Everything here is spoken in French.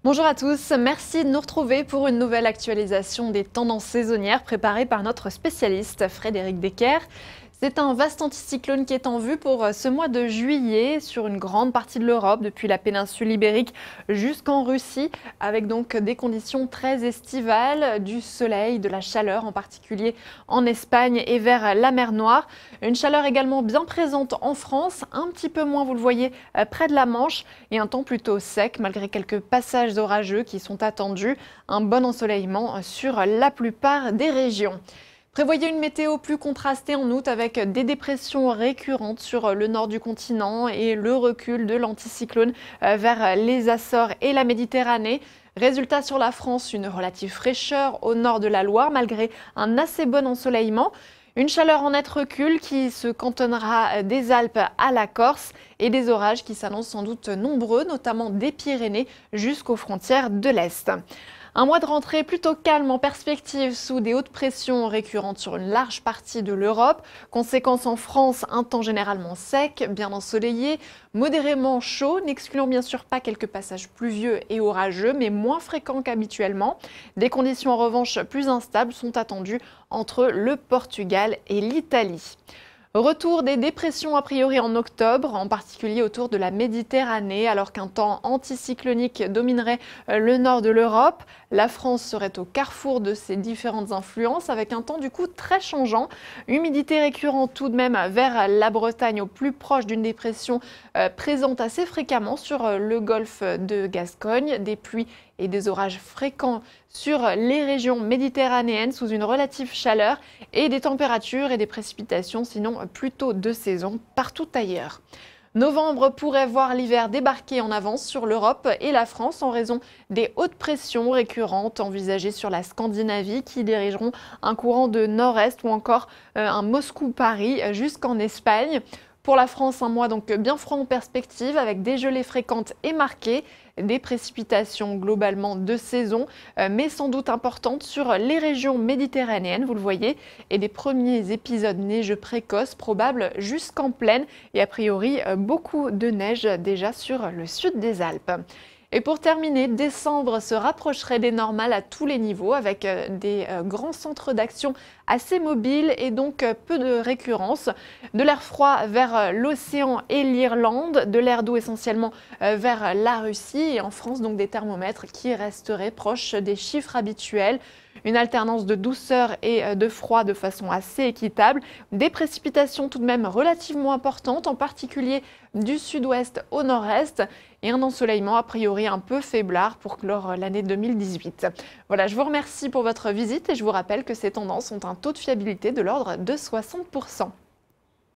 Bonjour à tous, merci de nous retrouver pour une nouvelle actualisation des tendances saisonnières préparée par notre spécialiste Frédéric Decker. C'est un vaste anticyclone qui est en vue pour ce mois de juillet sur une grande partie de l'Europe, depuis la péninsule ibérique jusqu'en Russie, avec donc des conditions très estivales, du soleil, de la chaleur, en particulier en Espagne et vers la mer Noire. Une chaleur également bien présente en France, un petit peu moins, vous le voyez, près de la Manche, et un temps plutôt sec, malgré quelques passages orageux qui sont attendus. Un bon ensoleillement sur la plupart des régions. Prévoyez une météo plus contrastée en août avec des dépressions récurrentes sur le nord du continent et le recul de l'anticyclone vers les Açores et la Méditerranée. Résultat sur la France, une relative fraîcheur au nord de la Loire malgré un assez bon ensoleillement. Une chaleur en net recul qui se cantonnera des Alpes à la Corse et des orages qui s'annoncent sans doute nombreux, notamment des Pyrénées jusqu'aux frontières de l'Est. Un mois de rentrée plutôt calme en perspective sous des hautes pressions récurrentes sur une large partie de l'Europe. Conséquence en France, un temps généralement sec, bien ensoleillé, modérément chaud, n'excluant bien sûr pas quelques passages pluvieux et orageux, mais moins fréquents qu'habituellement. Des conditions en revanche plus instables sont attendues entre le Portugal et l'Italie. Retour des dépressions a priori en octobre, en particulier autour de la Méditerranée, alors qu'un temps anticyclonique dominerait le nord de l'Europe. La France serait au carrefour de ces différentes influences, avec un temps du coup très changeant. Humidité récurrente tout de même vers la Bretagne, au plus proche d'une dépression présente assez fréquemment sur le golfe de Gascogne. Des pluies et des orages fréquents sur les régions méditerranéennes sous une relative chaleur et des températures et des précipitations sinon plutôt de saison partout ailleurs. Novembre pourrait voir l'hiver débarquer en avance sur l'Europe et la France en raison des hautes pressions récurrentes envisagées sur la Scandinavie qui dirigeront un courant de nord-est ou encore un Moscou-Paris jusqu'en Espagne. Pour la France, un mois donc bien froid en perspective avec des gelées fréquentes et marquées, des précipitations globalement de saison, mais sans doute importantes sur les régions méditerranéennes, vous le voyez, et des premiers épisodes neigeux précoces probables jusqu'en plaine et a priori beaucoup de neige déjà sur le sud des Alpes. Et pour terminer, décembre se rapprocherait des normales à tous les niveaux avec des grands centres d'action assez mobiles et donc peu de récurrence. De l'air froid vers l'océan et l'Irlande, de l'air doux essentiellement vers la Russie et en France donc des thermomètres qui resteraient proches des chiffres habituels. Une alternance de douceur et de froid de façon assez équitable. Des précipitations tout de même relativement importantes, en particulier du sud-ouest au nord-est. Et un ensoleillement a priori un peu faiblard pour clore l'année 2018. Voilà, je vous remercie pour votre visite et je vous rappelle que ces tendances ont un taux de fiabilité de l'ordre de 60%.